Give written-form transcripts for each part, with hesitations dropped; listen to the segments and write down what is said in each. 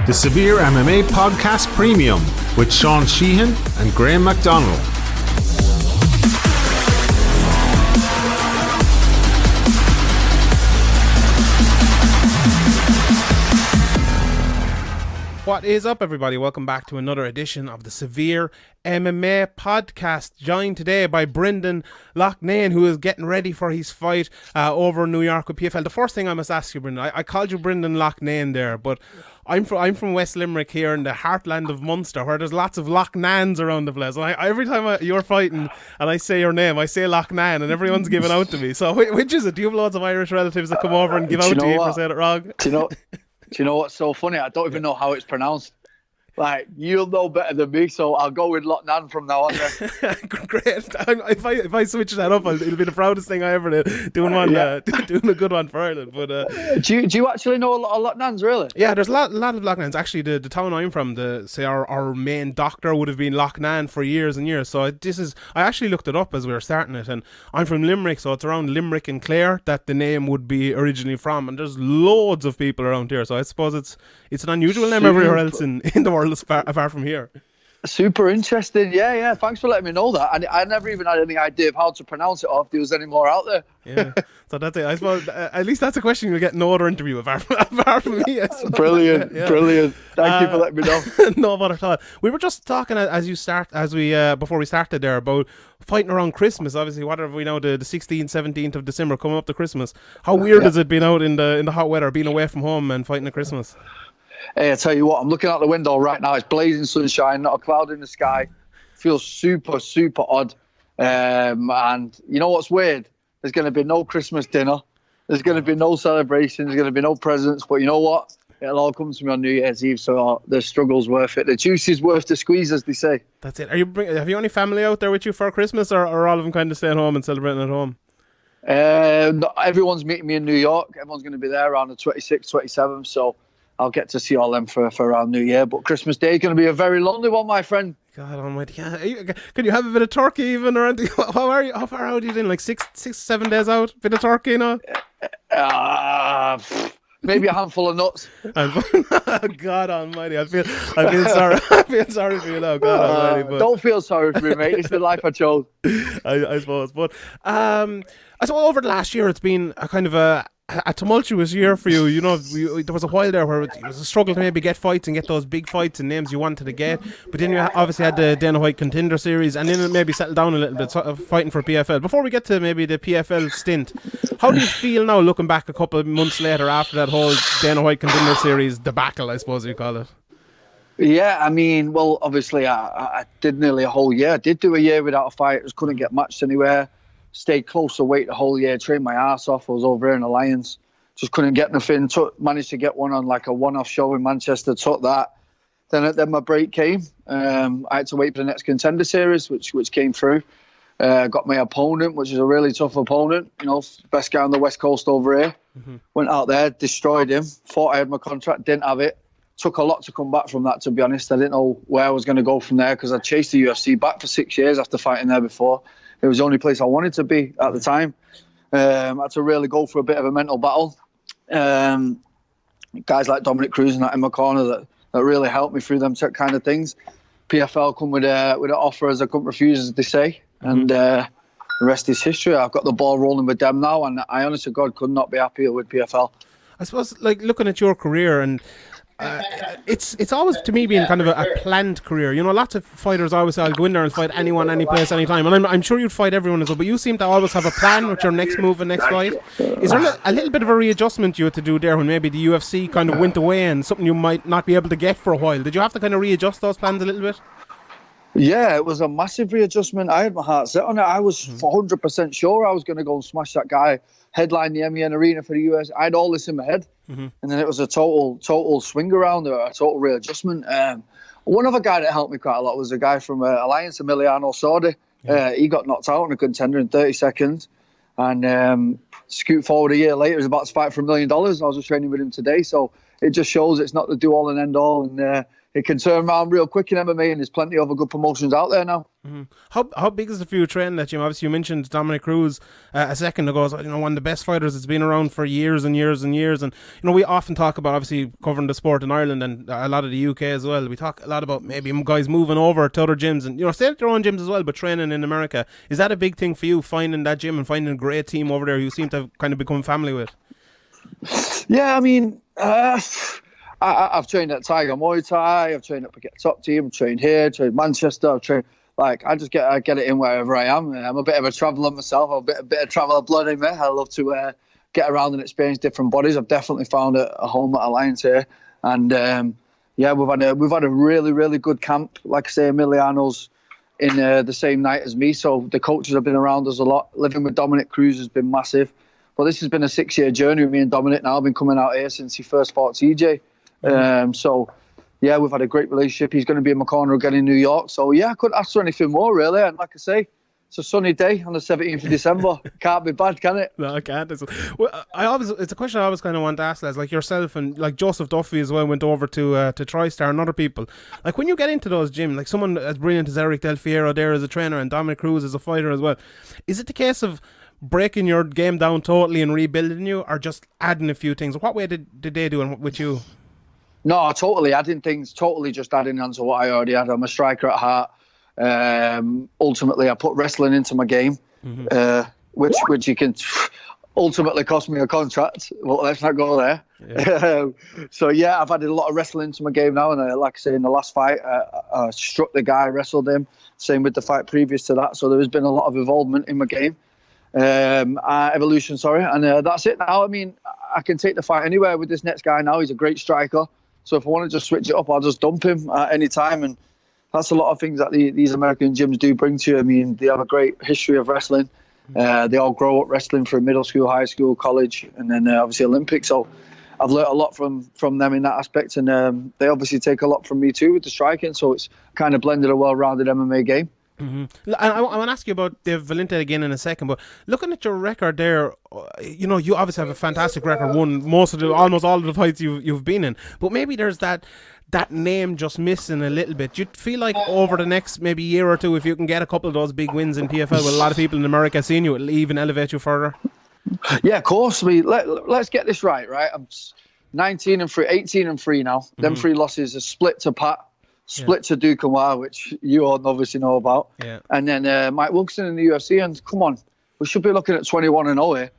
the Severe MMA Podcast Premium with Sean Sheehan and Graham McDonald. What is up, everybody? Welcome back to another edition of the Severe MMA Podcast. Joined today by Brendan Loughnane, who is getting ready for his fight over in New York with PFL. The first thing I must ask you, Brendan, I called you Brendan Loughnane there, but I'm from West Limerick here in the heartland of Munster, where there's lots of Loughnans around the place. And every time you're fighting and I say your name, I say Loughnane, and everyone's giving out to me. So which is it? Do you have loads of Irish relatives that come over and give out to you for saying it wrong? Do you know what's so funny? I don't even know how it's pronounced. Like, you'll know better than me, so I'll go with Loughnane from now on. Great. If I switch that up, it'll be the proudest thing I ever did, doing a good one for Ireland. But do you actually know a lot of Loughnans, really? Yeah, there's a lot of Loughnans. Actually, the town I'm from, our main doctor would have been Loughnane for years and years. So I actually looked it up as we were starting it, and I'm from Limerick, so it's around Limerick and Clare that the name would be originally from, and there's loads of people around here. So I suppose it's an unusual name everywhere else in the world. Apart from here. Super interesting. Yeah. Thanks for letting me know that. I never even had any idea of how to pronounce it or if there was any more out there. Yeah. So that's it. I suppose at least that's a question you'll get no other interview apart from me. Brilliant. Thank you for letting me know. No bother at all. We were just talking before we started there about fighting around Christmas. Obviously, what have we now? The 16th, 17th of December coming up to Christmas. How weird has it been out in the hot weather, being away from home and fighting at Christmas? Hey, I tell you what, I'm looking out the window right now. It's blazing sunshine, not a cloud in the sky. Feels super, super odd. And you know what's weird? There's going to be no Christmas dinner. There's going to be no celebration. There's going to be no presents. But you know what? It'll all come to me on New Year's Eve, so the struggle's worth it. The juice is worth the squeeze, as they say. That's it. Have you any family out there with you for Christmas, or are all of them kind of staying home and celebrating at home? Everyone's meeting me in New York. Everyone's going to be there around the 26th, 27th, so I'll get to see all them for around New Year. But Christmas Day is going to be a very lonely one, my friend. God almighty. Yeah. Can you have a bit of turkey even or anything? How far out are you in? Like 7 days out? Bit of turkey, you know? Maybe a handful of nuts. God almighty. I feel sorry. I feel sorry for you now. God almighty. But don't feel sorry for me, mate. It's the life I chose. I suppose. But I suppose over the last year it's been a kind of a tumultuous year for you. You know, there was a while there where it was a struggle to maybe get fights and get those big fights and names you wanted to get. But then you obviously had the Dana White Contender Series, and then it maybe settled down a little bit, sort of fighting for PFL. Before we get to maybe the PFL stint, how do you feel now looking back a couple of months later after that whole Dana White Contender Series debacle, I suppose you call it? Yeah, I mean, well, obviously I did nearly a whole year. I did do a year without a fight. Just couldn't get matched anywhere. Stayed close to weight the whole year, trained my ass off. I was over here in Alliance. Just couldn't get nothing. Managed to get one on like a one-off show in Manchester. Took that. Then my break came. I had to wait for the next Contender Series, which came through. Got my opponent, which is a really tough opponent. You know, best guy on the West Coast over here. Mm-hmm. Went out there, destroyed him. Thought I had my contract, didn't have it. Took a lot to come back from that, to be honest. I didn't know where I was going to go from there because I chased the UFC back for 6 years after fighting there before. It was the only place I wanted to be at the time. I had to really go for a bit of a mental battle. Guys like Dominic Cruz and that in my corner that really helped me through them kind of things. PFL come with an offer as I couldn't refuse, as they say. And the rest is history. I've got the ball rolling with them now, and I honestly, God, could not be happier with PFL. I suppose, like, looking at your career, and it's always, to me, been kind of a planned career. You know, lots of fighters always say, I'll go in there and fight anyone, any place, anytime. And I'm sure you'd fight everyone as well, but you seem to always have a plan with your next move and next fight. Is there a little bit of a readjustment you had to do there when maybe the UFC kind of went away and something you might not be able to get for a while? Did you have to kind of readjust those plans a little bit? Yeah, it was a massive readjustment. I had my heart set on it. I was 100% sure I was going to go and smash that guy, headline the MEN Arena for the US. I had all this in my head. Mm-hmm. And then it was a total swing around, a total readjustment. One other guy that helped me quite a lot was a guy from Alliance, Emiliano Sordi. Yeah. He got knocked out in a Contender in 30 seconds. And scoot forward a year later, he was about to fight for $1 million. I was just training with him today. So it just shows it's not the do all and end all, and it can turn around real quick in MMA, and there's plenty of other good promotions out there now. Mm-hmm. How big is the for you training that gym? Obviously, you mentioned Dominic Cruz a second ago. As, one of the best fighters that's been around for years and years and years. And we often talk about obviously covering the sport in Ireland and a lot of the UK as well. We talk a lot about maybe guys moving over to other gyms and staying at their own gyms as well, but training in America. Is that a big thing for you, finding that gym and finding a great team over there you seem to have kind of become family with? Yeah, I mean, I've trained at Tiger Muay Thai, I've trained at Forget Top Team, I've trained here, trained Manchester, I've trained, I just get it in wherever I am. I'm a bit of a traveller myself, I'm a bit of traveller blood in me. I love to get around and experience different bodies. I've definitely found a home at Alliance here. And we've had a really, really good camp. Like I say, Emiliano's in the same night as me, so the coaches have been around us a lot. Living with Dominic Cruz has been massive. But this has been a 6-year journey with me and Dominic now. I've been coming out here since he first fought TJ. So, yeah, we've had a great relationship. He's going to be in my corner again in New York. So, yeah, I couldn't ask for anything more, really. And like I say, it's a sunny day on the 17th of December. Can't be bad, can it? No, I can't. It's a question I always kind of want to ask, Les, like yourself and like Joseph Duffy as well went over to TriStar and other people. Like when you get into those gyms, like someone as brilliant as Eric Del Fiero there as a trainer and Dominic Cruz as a fighter as well, is it the case of breaking your game down totally and rebuilding you, or just adding a few things? What way did they do and with you? No, totally adding things, totally just adding on to what I already had. I'm a striker at heart. Ultimately, I put wrestling into my game, which you can ultimately cost me a contract. Well, let's not go there. Yeah. So, yeah, I've added a lot of wrestling into my game now. And like I say, in the last fight, I struck the guy, wrestled him. Same with the fight previous to that. So there has been a lot of involvement in my game. Evolution, sorry. And that's it now. I mean, I can take the fight anywhere with this next guy now. He's a great striker. So if I want to just switch it up, I'll just dump him at any time. And that's a lot of things that these American gyms do bring to you. I mean, they have a great history of wrestling. They all grow up wrestling from middle school, high school, college, and then obviously Olympics. So I've learnt a lot from them in that aspect. And they obviously take a lot from me too with the striking. So it's kind of blended a well-rounded MMA game. Mm-hmm. I want to ask you about Dave Valente again in a second, but looking at your record there, you obviously have a fantastic record, won almost all of the fights you've been in, but maybe there's that name just missing a little bit. Do you feel like over the next maybe year or two, if you can get a couple of those big wins in PFL with a lot of people in America seeing you, it'll even elevate you further? Yeah, of course. Let's get this right? I'm 19-3, 18-3 now. Mm-hmm. Them 3 losses are split to Pat. Split to Duke and Wild, which you all obviously know about. Yeah. And then Mike Wilkinson in the UFC. And come on, we should be looking at 21-0 here.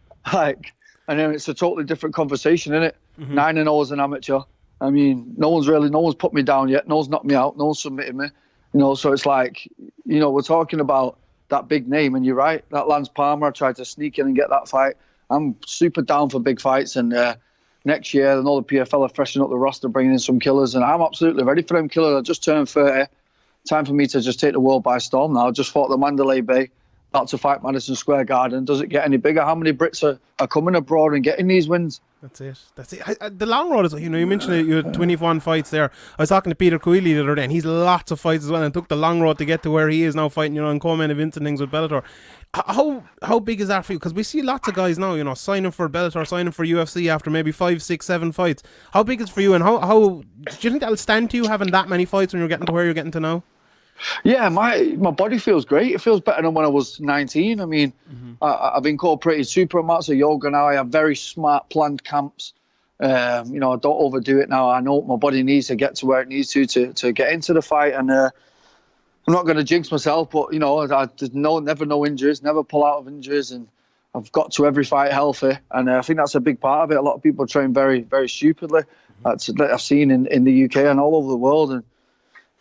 And then it's a totally different conversation, isn't it? 9-0 as an amateur. I mean, no one's put me down yet. No one's knocked me out. No one's submitted me. So it's like, we're talking about that big name. And you're right, that Lance Palmer, I tried to sneak in and get that fight. I'm super down for big fights. And next year, I know the PFL are freshening up the roster, bringing in some killers, and I'm absolutely ready for them killers. I just turned 30. Time for me to just take the world by storm now. I just fought the Mandalay Bay, about to fight Madison Square Garden. Does it get any bigger? How many Brits are coming abroad and getting these wins? That's it. The long road is, you mentioned you had 21 fights there. I was talking to Peter Cooley the other day, and he's lots of fights as well, and took the long road to get to where he is now, fighting, in co-main events and things with Bellator. How big is that for you? Because we see lots of guys now, signing for Bellator, signing for UFC after maybe 5, 6, 7 fights. How big is it for you, and how do you think that'll stand to you having that many fights when you're getting to where you're getting to now? Yeah, my body feels great. It feels better than when I was 19. I mean, I've incorporated super amounts of yoga now. I have very smart planned camps. I don't overdo it now. I know what my body needs to get to where it needs to get into the fight. And I'm not going to jinx myself, but, never no injuries, never pull out of injuries. And I've got to every fight healthy. And I think that's a big part of it. A lot of people train very, very stupidly. That I've seen in the UK and all over the world. And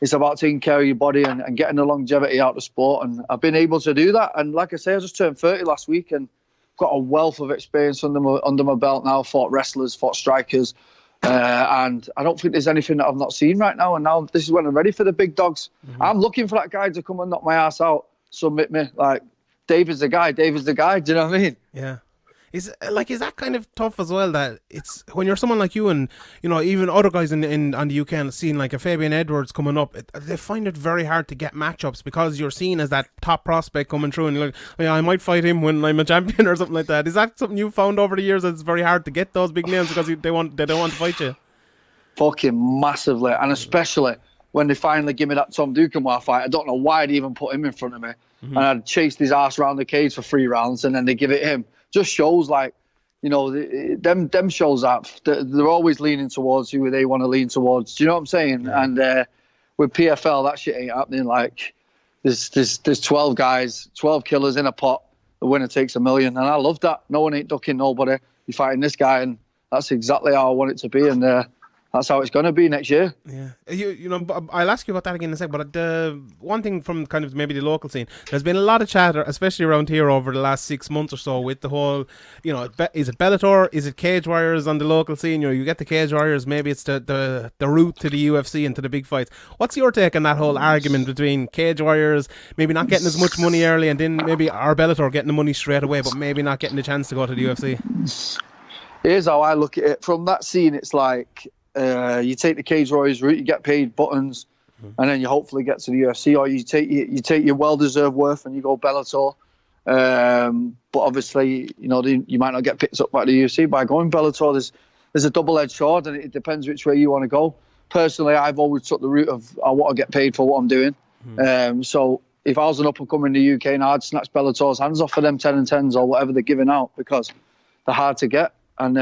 it's about taking care of your body and getting the longevity out of the sport. And I've been able to do that. And like I say, I just turned 30 last week and got a wealth of experience under my belt now. Fought wrestlers, fought strikers. And I don't think there's anything that I've not seen right now. And now this is when I'm ready for the big dogs. I'm looking for that guy to come and knock my ass out, submit me. Like, David's the guy. Do you know what I mean? Yeah. Is that kind of tough as well, that it's when you're someone like you and even other guys on the UK and scene like a Fabian Edwards coming up, they find it very hard to get matchups because you're seen as that top prospect coming through and you're like, oh yeah, I might fight him when I'm a champion or something like that. Is that something you've found over the years, that it's very hard to get those big names because they don't want to fight you? fucking massively, and especially when they finally give me that Tom Duquesnoy fight. I don't know why they even put him in front of me, and I'd chased his ass around the cage for 3 rounds, and then they give it him. Just shows like, you know, them shows that they're always leaning towards who they want to lean towards. Do you know what I'm saying? Yeah. And with PFL, that shit ain't happening. Like, there's 12 guys, 12 killers in a pot. The winner takes $1 million, and I love that. No one ain't ducking nobody. You're fighting this guy, and that's exactly how I want it to be, and that's how it's going to be next year. Yeah, you know, I'll ask you about that again in a sec. But one thing from kind of maybe the local scene, there's been a lot of chatter, especially around here over the last 6 months or so, with the whole, you know, is it Bellator, is it Cage Warriors on the local scene? You know, you get the Cage Warriors, maybe it's the route to the UFC and to the big fights. What's your take on that whole argument between Cage Warriors maybe not getting as much money early, and then maybe our Bellator getting the money straight away, but maybe not getting the chance to go to the UFC? Here's how I look at it. From that scene, it's like, you take the Cage Warriors route, you get paid buttons, and then you hopefully get to the UFC, or you take your well-deserved worth and you go Bellator. But obviously, you know, you might not get picked up by the UFC by going Bellator. There's a double-edged sword, and it depends which way you want to go. Personally, I've always took the route of I want to get paid for what I'm doing. So if I was an up-and-coming in the UK now, I'd snatch Bellator's hands off for them 10 and 10s or whatever they're giving out, because they're hard to get. And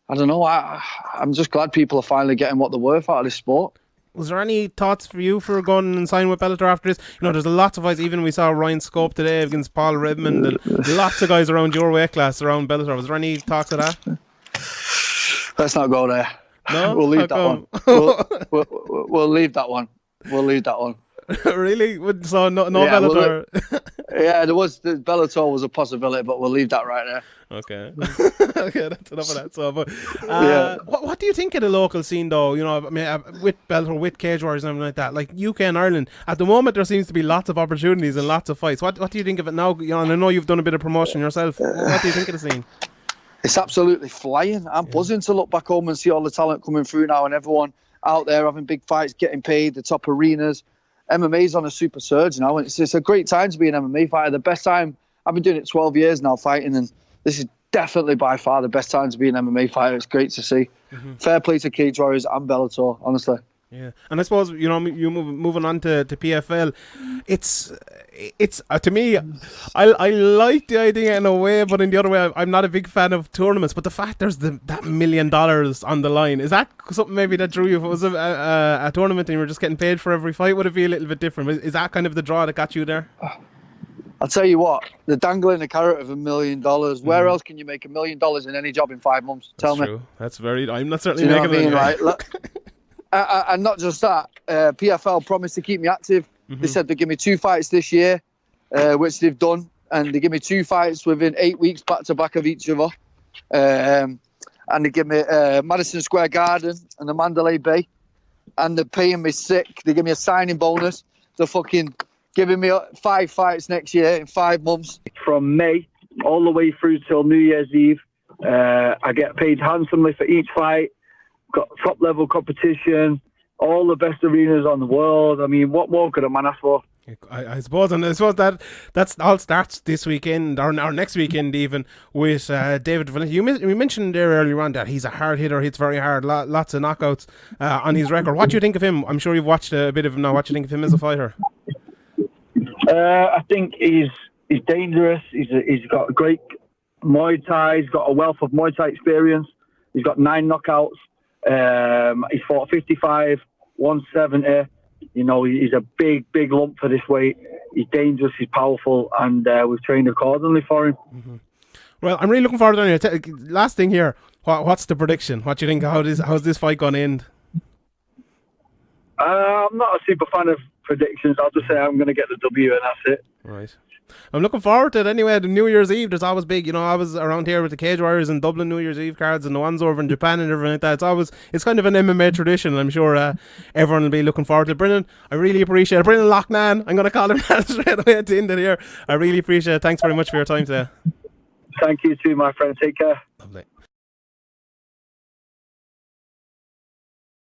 I don't know, I'm just glad people are finally getting what they're worth out of this sport. Was there any thoughts for you for going and signing with Bellator after this? You know, there's lots of fights. Even we saw Ryan Scope today against Paul Redmond, and lots of guys around your weight class around Bellator. Was there any talks of that? Let's not go there. No? We'll leave that one. We'll leave that one. We'll leave that one. Really? So no Bellator? Yeah, the Bellator was a possibility, but we'll leave that right there. Okay. Okay, that's enough of that. So, but what do you think of the local scene, though? You know, I mean, with Bellator, with Cage Warriors and everything like that, like UK and Ireland, at the moment there seems to be lots of opportunities and lots of fights. What do you think of it now? You know, and I know you've done a bit of promotion yourself. What do you think of the scene? It's absolutely flying. I'm buzzing to look back home and see all the talent coming through now, and everyone out there having big fights, getting paid, the top arenas. MMA's on a super surge now, and it's a great time to be an MMA fighter. The best time, I've been doing it 12 years now fighting, and this is definitely by far the best time to be an MMA fighter. It's great to see. Fair play to Cage Warriors and Bellator, honestly. Yeah, and I suppose, you know, you moving on to PFL, it's to me, I like the idea in a way, but in the other way, I'm not a big fan of tournaments. But the fact there's that $1 million on the line, is that something maybe that drew you? If it was a tournament and you were just getting paid for every fight, would it be a little bit different? Is that kind of the draw that got you there? I'll tell you what, the dangling a carrot of $1 million. Where else can you make $1 million in any job in 5 months? Tell me. True. That's very. I'm not certainly making it. Right? Look, and not just that. PFL promised to keep me active. They said they'd give me 2 fights this year, which they've done, and they give me 2 fights within 8 weeks back to back of each other. And they give me Madison Square Garden and the Mandalay Bay, and they're paying me sick. They give me a signing bonus. They're fucking giving me 5 fights next year in 5 months. From May all the way through till New Year's Eve, I get paid handsomely for each fight. Got top level competition, all the best arenas on the world. I mean, what more could a man ask for? I suppose, and I suppose that's all starts this weekend or next weekend even with David Valenti. You mentioned there earlier on that he's a hard hitter, hits very hard, lots of knockouts on his record. What do you think of him? I'm sure you've watched a bit of him now. What do you think of him as a fighter? I think he's dangerous. He's got a great Muay Thai. He's got a wealth of Muay Thai experience. He's got 9 knockouts. He's fought 55, 170. You know, he's a big lump for this weight. He's dangerous, he's powerful, and we've trained accordingly for him. Well, I'm really looking forward to it. Last thing here, what's the prediction? What do you think? How's this fight going to end? I'm not a super fan of predictions. I'll just say I'm going to get the W, and that's it. Right. I'm looking forward to it anyway. The New Year's Eve, there's always big. You know, I was around here with the Cage Warriors in Dublin New Year's Eve cards, and the ones over in Japan and everything like that. It's kind of an MMA tradition, and I'm sure everyone will be looking forward to it. Brendan, I really appreciate it. Brendan Loughnane, I'm going to call him that straight away at the end of the year. I really appreciate it. Thanks very much for your time today. Thank you too, my friend. Take care.